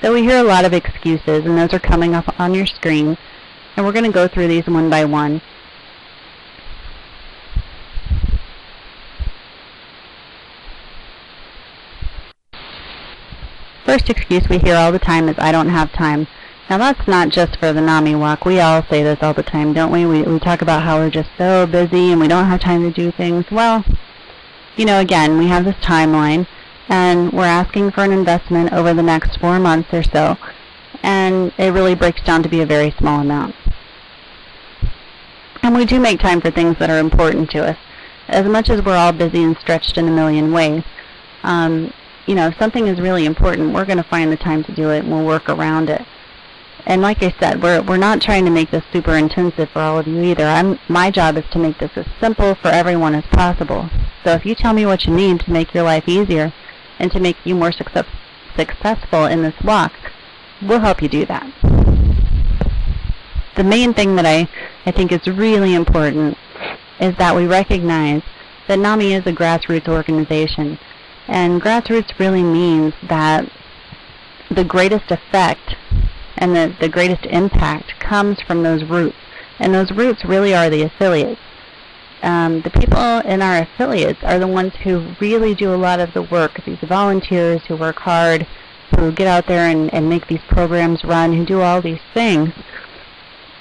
So we hear a lot of excuses, and those are coming up on your screen. And we're going to go through these one by one. First excuse we hear all the time is, I don't have time. Now that's not just for the NAMI walk. We all say this all the time, don't we? We talk about how we're just so busy and we don't have time to do things. Well, you know, again, we have this timeline, and we're asking for an investment over the next 4 months or so, and it really breaks down to be a very small amount. And we do make time for things that are important to us. As much as we're all busy and stretched in a million ways, you know, if something is really important, we're going to find the time to do it, and we'll work around it. And like I said, we're not trying to make this super intensive for all of you either. My job is to make this as simple for everyone as possible. So if you tell me what you need to make your life easier and to make you more successful in this walk, we'll help you do that. The main thing that I think is really important is that we recognize that NAMI is a grassroots organization. And grassroots really means that the greatest effect and the greatest impact comes from those roots. And those roots really are the affiliates. The people in our affiliates are the ones who really do a lot of the work. These volunteers who work hard, who get out there and make these programs run, who do all these things.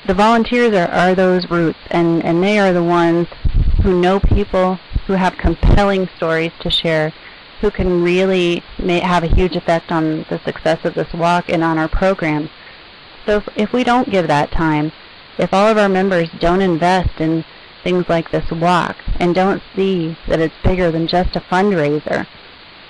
The volunteers are those roots, and they are the ones who know people, who have compelling stories to share, who can really have a huge effect on the success of this walk and on our program. So if we don't give that time, if all of our members don't invest in things like this walk and don't see that it's bigger than just a fundraiser,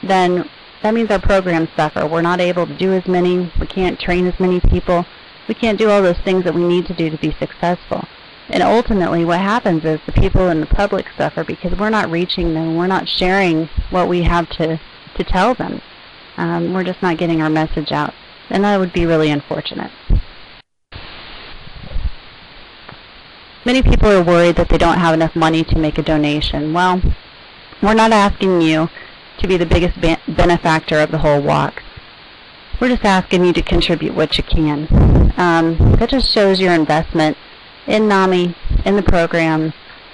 then that means our programs suffer. We're not able to do as many, we can't train as many people, we can't do all those things that we need to do to be successful. And ultimately what happens is the people in the public suffer because we're not reaching them, we're not sharing what we have to tell them. We're just not getting our message out. And that would be really unfortunate. Many people are worried that they don't have enough money to make a donation. Well, we're not asking you to be the biggest benefactor of the whole walk. We're just asking you to contribute what you can. That just shows your investment in NAMI, in the program,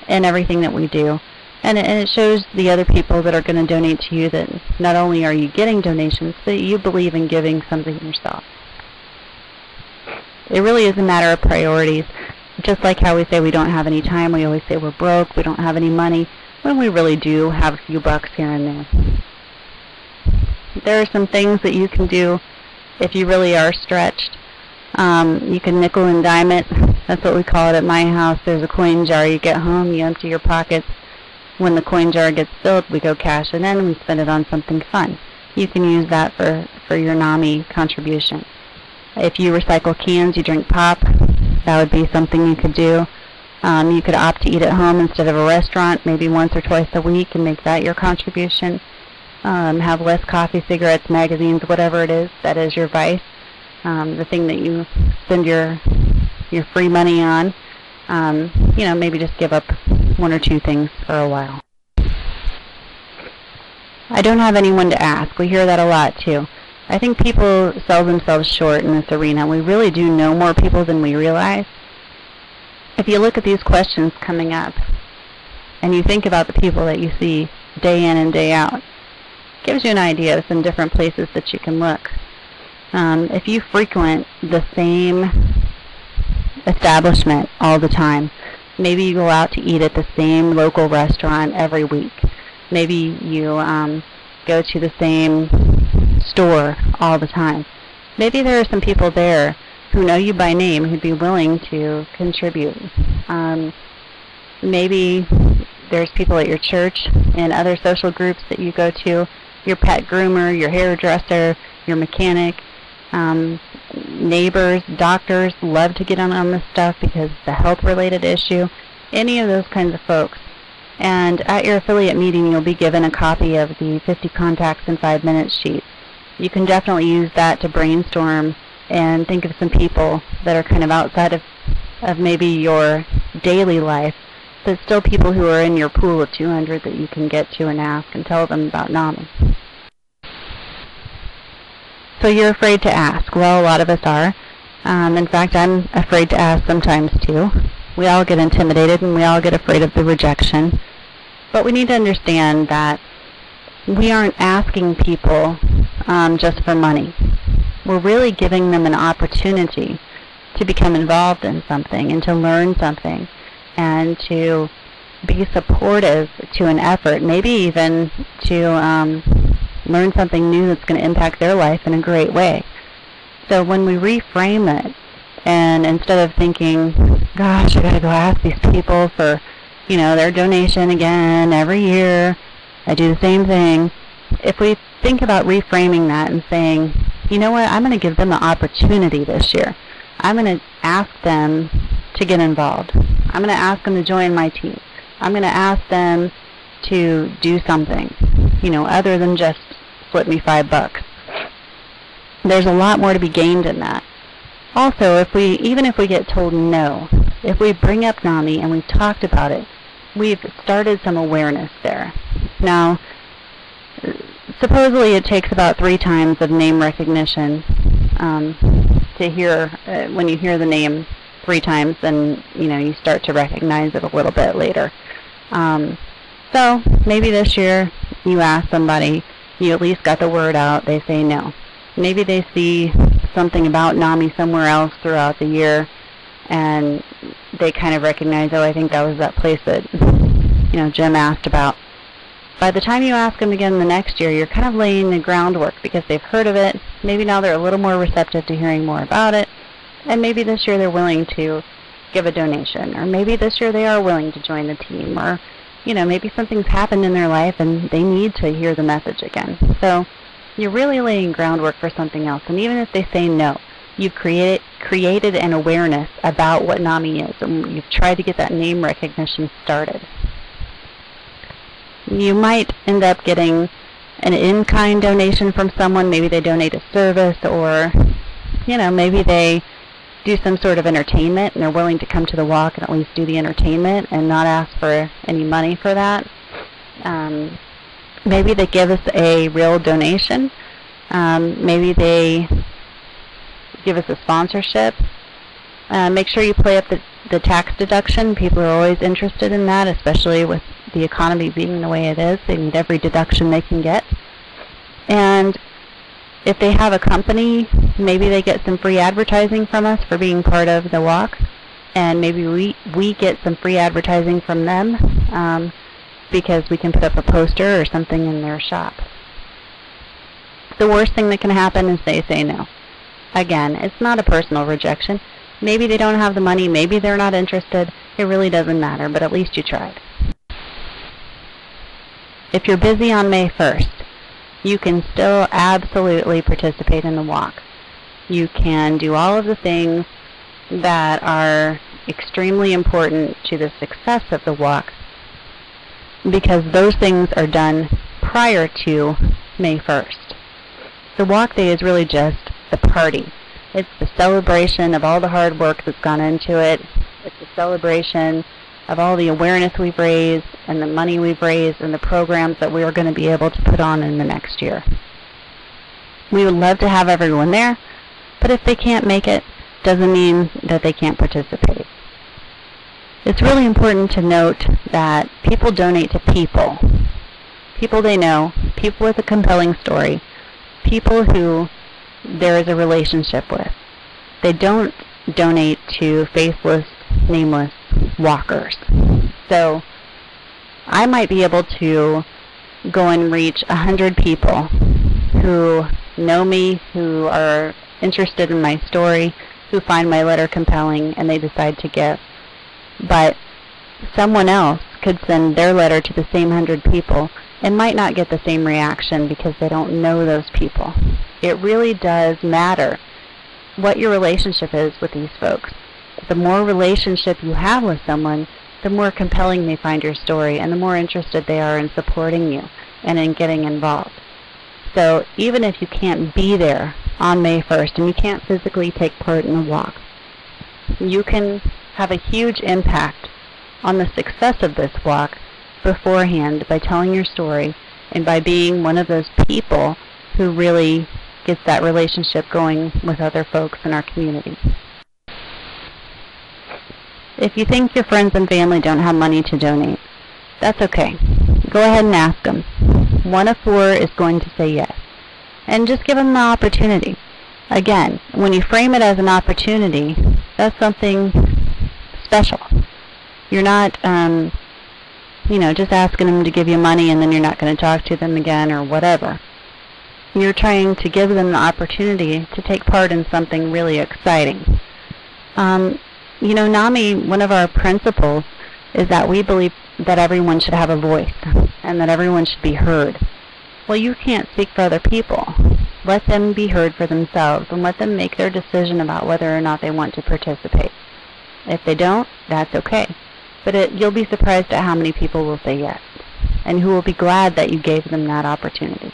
in everything that we do. And it shows the other people that are going to donate to you that not only are you getting donations, but you believe in giving something yourself. It really is a matter of priorities. Just like how we say we don't have any time, we always say we're broke, we don't have any money, when we really do have a few bucks here and there. There are some things that you can do if you really are stretched. You can nickel and dime it. That's what we call it at my house. There's a coin jar. You get home, you empty your pockets. When the coin jar gets filled, we go cash it in and we spend it on something fun. You can use that for your NAMI contribution. If you recycle cans, you drink pop, that would be something you could do. You could opt to eat at home instead of a restaurant, maybe once or twice a week, and make that your contribution. Have less coffee, cigarettes, magazines, whatever it is, that is your vice. The thing that you spend your free money on. You know, maybe just give up one or two things for a while. I don't have anyone to ask. We hear that a lot too. I think people sell themselves short in this arena. We really do know more people than we realize. If you look at these questions coming up and you think about the people that you see day in and day out, it gives you an idea of some different places that you can look. If you frequent the same establishment all the time, maybe you go out to eat at the same local restaurant every week. Maybe you go to the same store all the time. Maybe there are some people there who know you by name who'd be willing to contribute. Maybe there's people at your church and other social groups that you go to, your pet groomer, your hairdresser, your mechanic, neighbors, doctors love to get on this stuff because it's a health-related issue. Any of those kinds of folks. And at your affiliate meeting, you'll be given a copy of the 50 Contacts in 5 Minutes sheet. You can definitely use that to brainstorm and think of some people that are kind of outside of maybe your daily life, but still people who are in your pool of 200 that you can get to and ask and tell them about NAMI. So you're afraid to ask. Well, a lot of us are. In fact, I'm afraid to ask sometimes too. We all get intimidated and we all get afraid of the rejection. But we need to understand that we aren't asking people just for money. We're really giving them an opportunity to become involved in something and to learn something and to be supportive to an effort, maybe even to learn something new that's going to impact their life in a great way. So when we reframe it, and instead of thinking, gosh, I got to go ask these people for, their donation again every year, I do the same thing. If we think about reframing that and saying, you know what, I'm going to give them the opportunity this year. I'm going to ask them to get involved. I'm going to ask them to join my team. I'm going to ask them to do something, other than just flip me $5. There's a lot more to be gained in that. Also, even if we get told no, if we bring up NAMI and we've talked about it, we've started some awareness there. Now, supposedly it takes about 3 times of name recognition to hear, when you hear the name 3 times, then you start to recognize it a little bit later. So maybe this year you ask somebody, you at least got the word out, they say no. Maybe they see something about NAMI somewhere else throughout the year, and they kind of recognize, oh, I think that was that place that Jim asked about. By the time you ask them again the next year, you're kind of laying the groundwork because they've heard of it. Maybe now they're a little more receptive to hearing more about it, and maybe this year they're willing to give a donation, or maybe this year they are willing to join the team, or maybe something's happened in their life and they need to hear the message again. So you're really laying groundwork for something else. And even if they say no, you've created an awareness about what NAMI is, and you've tried to get that name recognition started. You might end up getting an in-kind donation from someone. Maybe they donate a service, or maybe they do some sort of entertainment and they're willing to come to the walk and at least do the entertainment and not ask for any money for that. Maybe they give us a real donation. Maybe they give us a sponsorship. Make sure you play up the tax deduction. People are always interested in that, especially with the economy being the way it is. They need every deduction they can get. And if they have a company, maybe they get some free advertising from us for being part of the walk, and maybe we get some free advertising from them because we can put up a poster or something in their shop. The worst thing that can happen is they say no. Again, it's not a personal rejection. Maybe they don't have the money, maybe they're not interested. It really doesn't matter, but at least you tried. If you're busy on May 1st, you can still absolutely participate in the walk. You can do all of the things that are extremely important to the success of the walk, because those things are done prior to May 1st. The walk day is really just the party. It's the celebration of all the hard work that's gone into it. It's a celebration of all the awareness we've raised and the money we've raised and the programs that we are going to be able to put on in the next year. We would love to have everyone there, but if they can't make it, doesn't mean that they can't participate. It's really important to note that people donate to people. People they know, people with a compelling story, people who there is a relationship with. They don't donate to faceless, nameless walkers. So I might be able to go and reach 100 people who know me, who are interested in my story, who find my letter compelling, and they decide to give. But someone else could send their letter to the same 100 people and might not get the same reaction because they don't know those people. It really does matter what your relationship is with these folks. The more relationship you have with someone, the more compelling they find your story and the more interested they are in supporting you and in getting involved. So even if you can't be there on May 1st and you can't physically take part in the walk, you can have a huge impact on the success of this walk beforehand by telling your story and by being one of those people who really gets that relationship going with other folks in our community. If you think your friends and family don't have money to donate, that's okay. Go ahead and ask them. 1 of 4 is going to say yes. And just give them the opportunity. Again, when you frame it as an opportunity, that's something special. You're not, just asking them to give you money and then you're not going to talk to them again or whatever. You're trying to give them the opportunity to take part in something really exciting. NAMI, one of our principles is that we believe that everyone should have a voice and that everyone should be heard. Well, you can't speak for other people. Let them be heard for themselves and let them make their decision about whether or not they want to participate. If they don't, that's okay. But you'll be surprised at how many people will say yes and who will be glad that you gave them that opportunity.